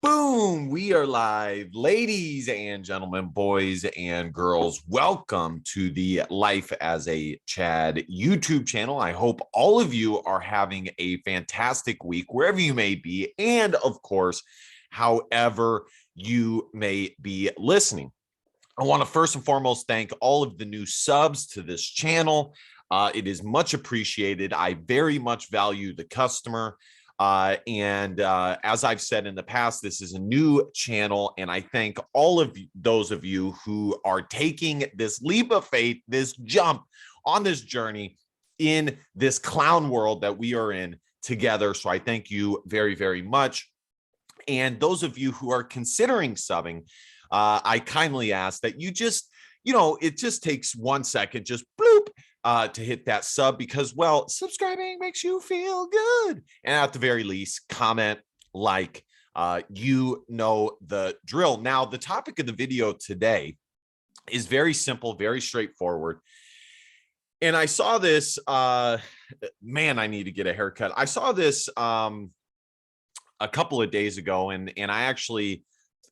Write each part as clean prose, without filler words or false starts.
Boom, we are live. Ladies and gentlemen, boys and girls, welcome to the Life as a Chad YouTube channel. I hope all of you are having a fantastic week wherever you may be, and of course, however you may be listening. I want to first and foremost thank all of the new subs to this channel. It is much appreciated. I very much value the customer. As I've said in the past, this is a new channel, and I thank all of those of you who are taking this leap of faith, this jump on this journey in this clown world that we are in together. So I thank you very, very much. And those of you who are considering subbing, I kindly ask that you just, it just takes 1 second, just bloop, to hit that sub because, well, subscribing makes you feel good. And at the very least, comment, like, you know the drill. Now, the topic of the video today is very simple, very straightforward. And I saw this, man, I need to get a haircut. I saw this a couple of days ago, and I actually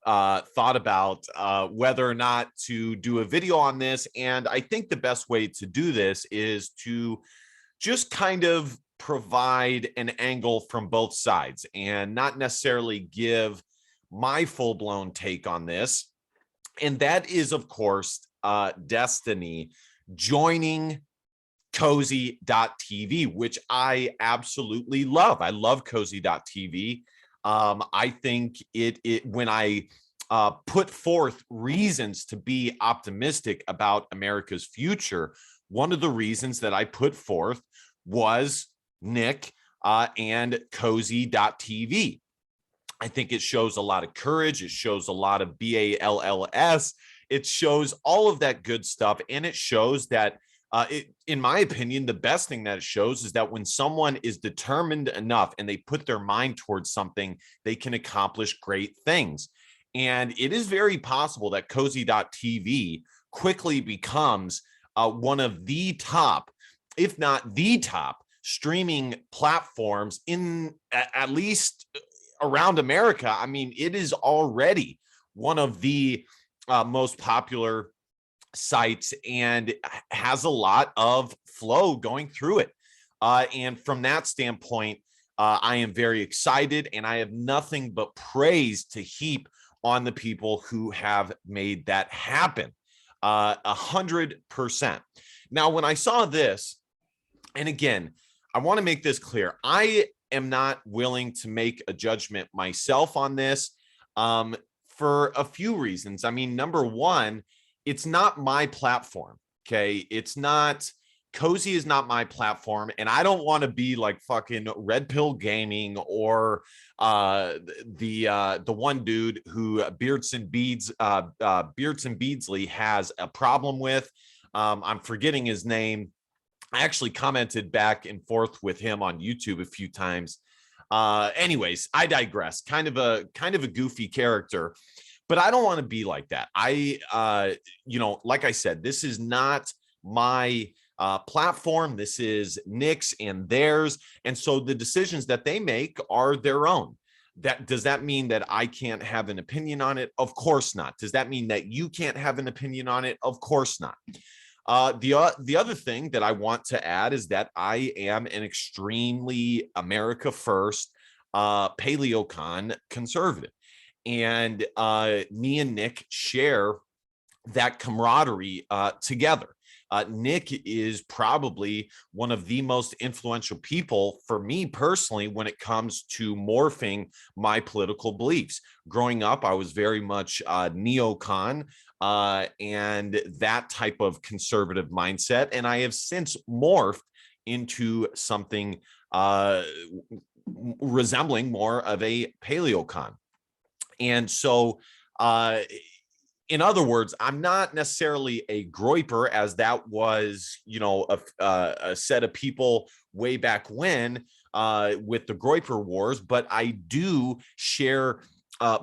thought about whether or not to do a video on this. And I think the best way to do this is to just kind of provide an angle from both sides and not necessarily give my full-blown take on this. And that is, of course, Destiny joining Cozy.tv, which I absolutely love. I love Cozy.tv. I think when I put forth reasons to be optimistic about America's future, one of the reasons that I put forth was Nick and Cozy.tv. I think it shows a lot of courage. It shows a lot of BALLS. It shows all of that good stuff. And it shows that in my opinion, the best thing that it shows is that when someone is determined enough and they put their mind towards something, they can accomplish great things. And it is very possible that Cozy.tv quickly becomes one of the top, if not the top, streaming platforms in at least around America. I mean, it is already one of the most popular sites and has a lot of flow going through it. And from that standpoint, I am very excited, and I have nothing but praise to heap on the people who have made that happen. 100%. Now, when I saw this, and again, I want to make this clear, I am not willing to make a judgment myself on this for a few reasons. I mean, number one, it's not my platform. Okay. It's not, Cozy is not my platform. And I don't want to be like fucking Red Pill Gaming or the one dude who Beardson Beardsley has a problem with. I'm forgetting his name. I actually commented back and forth with him on YouTube a few times. Anyways, I digress. Kind of a goofy character. But I don't want to be like that. Like I said, this is not my platform. This is Nick's and theirs. And so the decisions that they make are their own. Does that mean that I can't have an opinion on it? Of course not. Does that mean that you can't have an opinion on it? Of course not. The other thing that I want to add is that I am an extremely America first paleocon conservative. And me and Nick share that camaraderie together. Nick is probably one of the most influential people for me personally when it comes to morphing my political beliefs. Growing up, I was very much neocon and that type of conservative mindset. And I have since morphed into something resembling more of a paleocon. And so, in other words, I'm not necessarily a groyper, as that was, a set of people way back when with the groyper wars, but I do share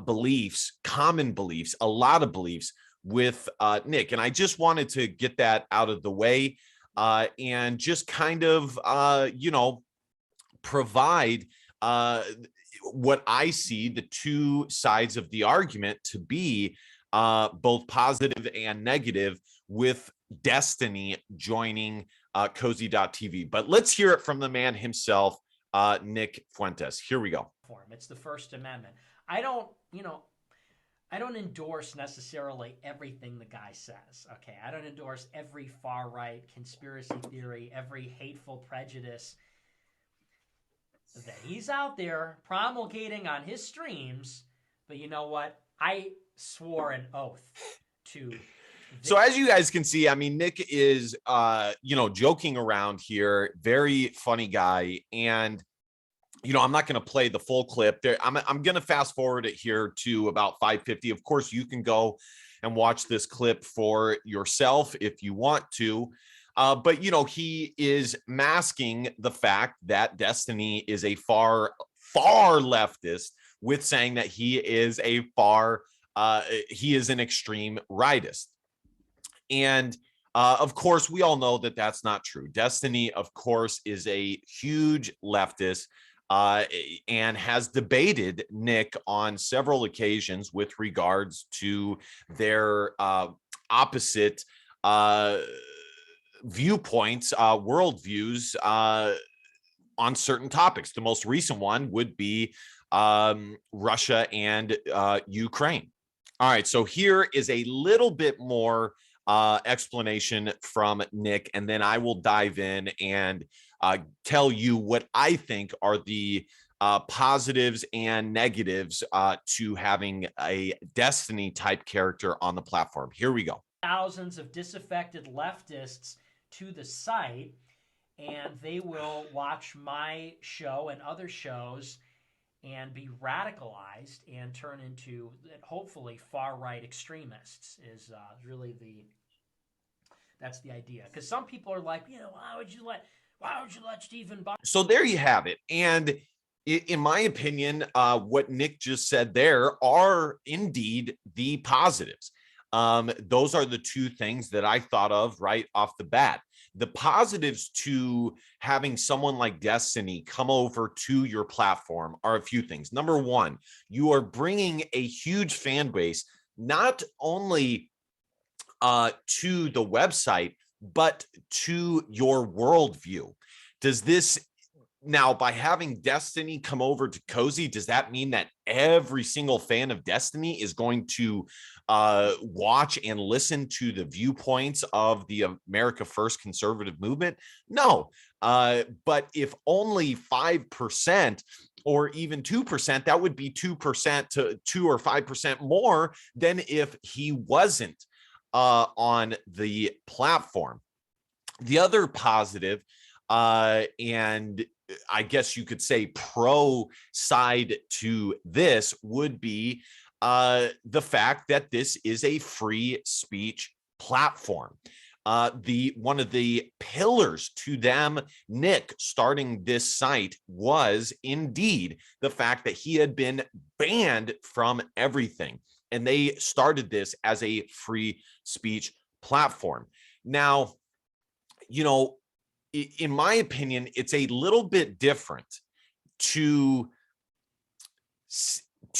beliefs, common beliefs, a lot of beliefs with Nick. And I just wanted to get that out of the way and just kind of, provide what I see the two sides of the argument to be, both positive and negative, with Destiny joining Cozy.tv. But let's hear it from the man himself, Nick Fuentes. Here we go. It's the First Amendment. I don't, I don't endorse necessarily everything the guy says. Okay, I don't endorse every far right conspiracy theory, every hateful prejudice that he's out there promulgating on his streams. But you know what? I swore an oath to. So as you guys can see, I mean, Nick is, joking around here. Very funny guy. And, I'm not going to play the full clip there. I'm going to fast forward it here to about 5:50. Of course, you can go and watch this clip for yourself if you want to. But, he is masking the fact that Destiny is a far, far leftist, with saying that he is he is an extreme rightist. And of course, we all know that that's not true. Destiny, of course, is a huge leftist and has debated Nick on several occasions with regards to their opposite viewpoints, worldviews on certain topics. The most recent one would be Russia and Ukraine. All right, so here is a little bit more explanation from Nick, and then I will dive in and tell you what I think are the positives and negatives to having a Destiny type character on the platform. Here we go. Thousands of disaffected leftists to the site, and they will watch my show and other shows and be radicalized and turn into, hopefully, far-right extremists is really that's the idea. Because some people are like, why would you let Stephen Buck? So there you have it. And in my opinion, what Nick just said there are indeed the positives. Those are the two things that I thought of right off the bat. The positives to having someone like Destiny come over to your platform are a few things. Number one, you are bringing a huge fan base, not only to the website, but to your worldview. Does this now, by having Destiny come over to Cozy, does that mean that every single fan of Destiny is going to watch and listen to the viewpoints of the America First conservative movement? No. But if only 5% or even 2%, that would be 2% to 2 or 5% more than if he wasn't on the platform. The other positive, and I guess you could say pro side to this, would be the fact that this is a free speech platform. One of the pillars to them, Nick, starting this site was indeed the fact that he had been banned from everything. And they started this as a free speech platform. Now, in my opinion, it's a little bit different to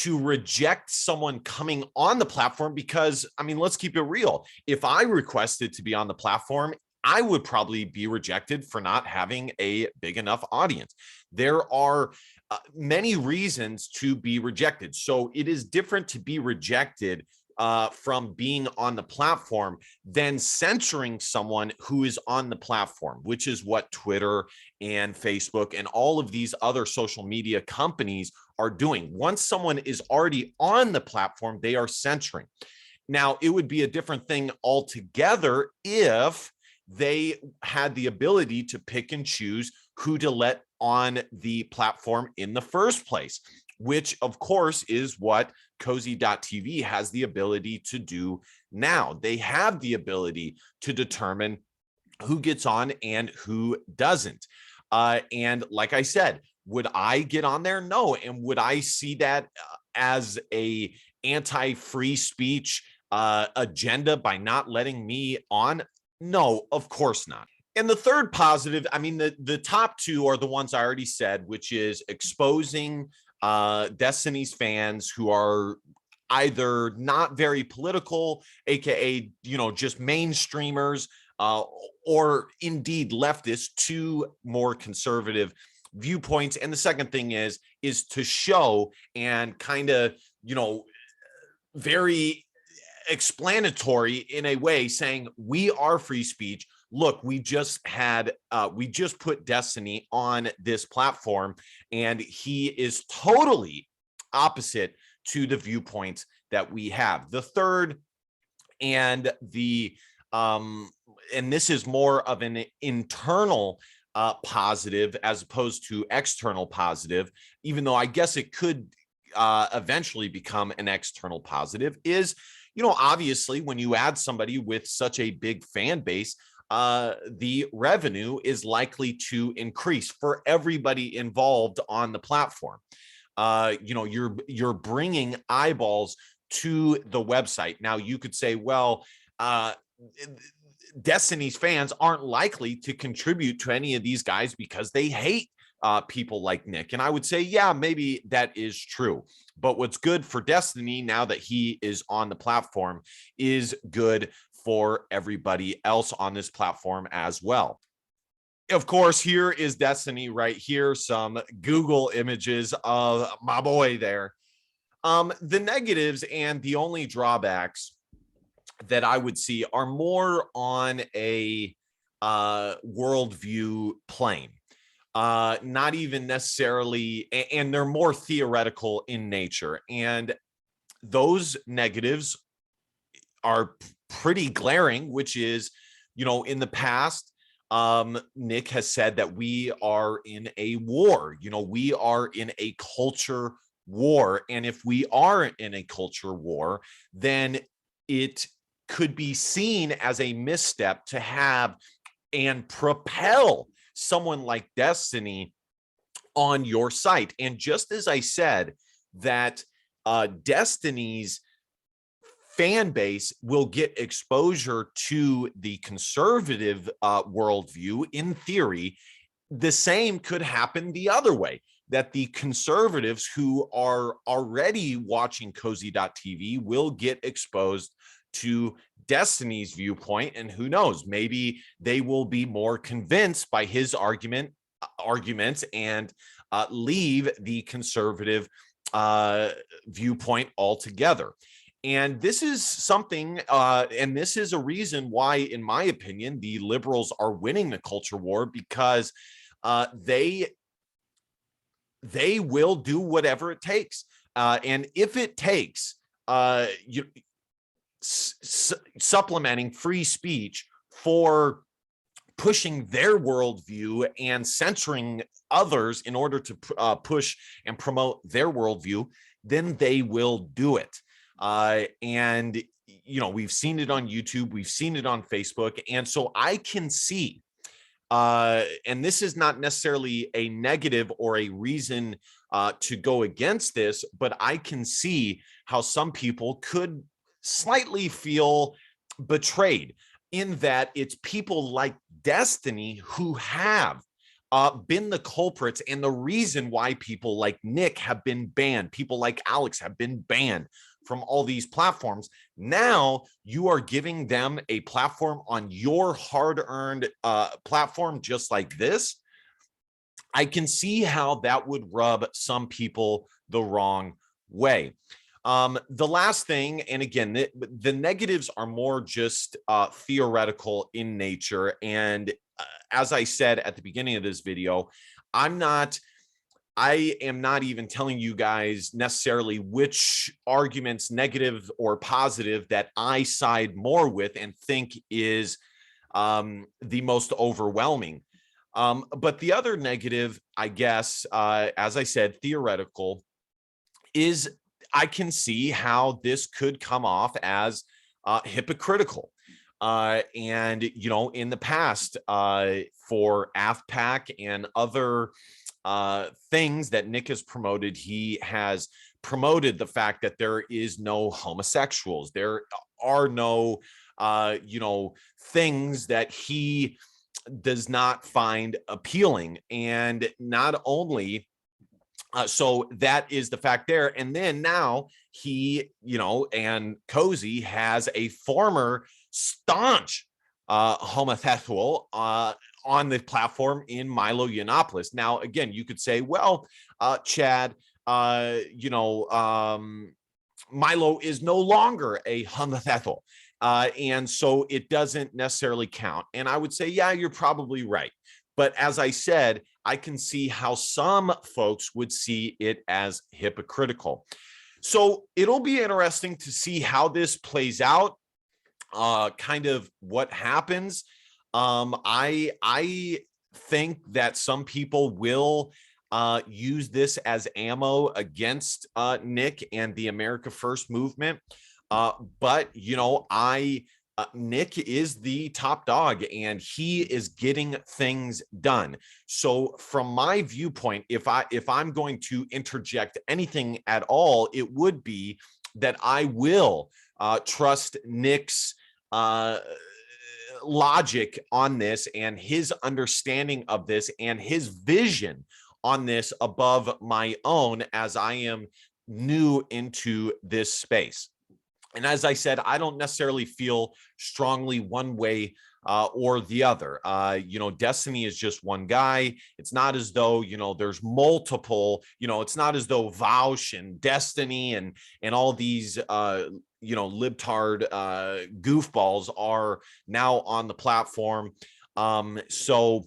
reject someone coming on the platform because, I mean, let's keep it real. If I requested to be on the platform, I would probably be rejected for not having a big enough audience. There are many reasons to be rejected. So it is different to be rejected from being on the platform than censoring someone who is on the platform, which is what Twitter and Facebook and all of these other social media companies are doing. Once someone is already on the platform, they are censoring. Now, it would be a different thing altogether if they had the ability to pick and choose who to let on the platform in the first place, which of course is what Cozy.tv has the ability to do now. They have the ability to determine who gets on and who doesn't. And like I said, would I get on there? No. And would I see that as a anti-free speech agenda by not letting me on? No, of course not. And the third positive, I mean, the top two are the ones I already said, which is exposing Destiny's fans who are either not very political, aka just mainstreamers, or indeed leftists, to more conservative viewpoints. And the second thing is to show and kind of very explanatory in a way, saying we are free speech. Look, we just put Destiny on this platform, and he is totally opposite to the viewpoints that we have. The third, and this is more of an internal positive as opposed to external positive, even though I guess it could eventually become an external positive, is obviously when you add somebody with such a big fan base, the revenue is likely to increase for everybody involved on the platform. You're bringing eyeballs to the website. Now you could say, well, Destiny's fans aren't likely to contribute to any of these guys because they hate people like Nick. And I would say, yeah, maybe that is true. But what's good for Destiny now that he is on the platform is good for everybody else on this platform as well. Of course, here is Destiny right here. Some Google images of my boy there. The negatives and the only drawbacks that I would see are more on a worldview plane. Not even necessarily, and they're more theoretical in nature. And those negatives are pretty glaring, which is, in the past, Nick has said that we are in a war. We are in a culture war. And if we are in a culture war, then it could be seen as a misstep to have and propel someone like Destiny on your site. And just as I said that Destiny's fan base will get exposure to the conservative worldview, in theory, the same could happen the other way, that the conservatives who are already watching Cozy.tv will get exposed to Destiny's viewpoint, and who knows, maybe they will be more convinced by his arguments and leave the conservative viewpoint altogether. And this is something, and this is a reason why, in my opinion, the liberals are winning the culture war, because they will do whatever it takes. And if it takes supplementing free speech for pushing their worldview and censoring others in order to push and promote their worldview, then they will do it. And we've seen it on YouTube, we've seen it on Facebook, and so I can see, and this is not necessarily a negative or a reason to go against this, but I can see how some people could slightly feel betrayed, in that it's people like Destiny who have been the culprits and the reason why people like Nick have been banned, people like Alex have been banned from all these platforms. Now you are giving them a platform on your hard-earned platform just like this. I can see how that would rub some people the wrong way. The last thing, and again, the negatives are more just theoretical in nature. And as I said at the beginning of this video, I am not even telling you guys necessarily which arguments, negative or positive, that I side more with and think is the most overwhelming. But the other negative, I guess, as I said, theoretical, is I can see how this could come off as hypocritical. And, in the past, for AFPAC and other things that Nick has promoted, he has promoted the fact that there is no homosexuals. There are no, things that he does not find appealing. And not only So that is the fact there. And then now he, and Cozy has a former staunch homosexual on the platform in Milo Yiannopoulos. Now, again, you could say, well, Chad, Milo is no longer a homosexual. And so it doesn't necessarily count. And I would say, yeah, you're probably right. But as I said, I can see how some folks would see it as hypocritical. So it'll be interesting to see how this plays out, kind of what happens. I think that some people will use this as ammo against Nick and the America First movement. But Nick is the top dog and he is getting things done. So from my viewpoint, if I'm going to interject anything at all, it would be that I will trust Nick's logic on this and his understanding of this and his vision on this above my own, as I am new into this space. And as I said, I don't necessarily feel strongly one way or the other. Destiny is just one guy. It's not as though, there's multiple, it's not as though Vaush and Destiny and all these, libtard goofballs are now on the platform. So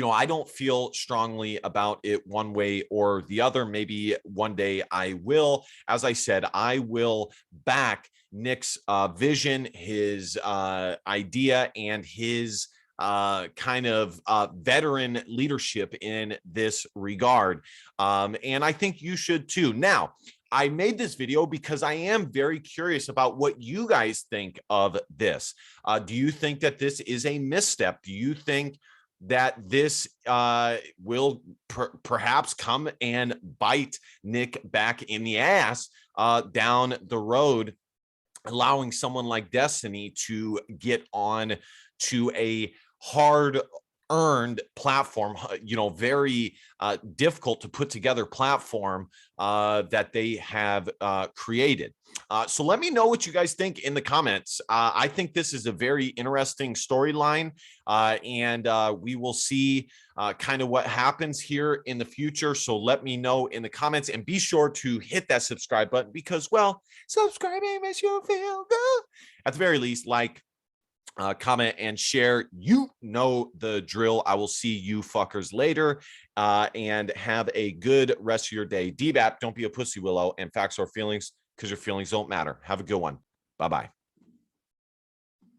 I don't feel strongly about it one way or the other. Maybe one day I will. As I said, I will back Nick's vision, his idea, and his kind of veteran leadership in this regard. And I think you should too. Now, I made this video because I am very curious about what you guys think of this. Do you think that this is a misstep? Do you think that this will perhaps come and bite Nick back in the ass down the road, allowing someone like Destiny to get on to a hard earned platform, very difficult to put together platform that they have created. So let me know what you guys think in the comments. I think this is a very interesting storyline, and we will see kind of what happens here in the future. So let me know in the comments, and be sure to hit that subscribe button because, well, subscribing makes you feel good. At the very least, like, comment and share. You know the drill. I will see you fuckers later, and have a good rest of your day. DBAP, don't be a pussy willow, and facts or feelings, because your feelings don't matter. Have a good one. Bye-bye.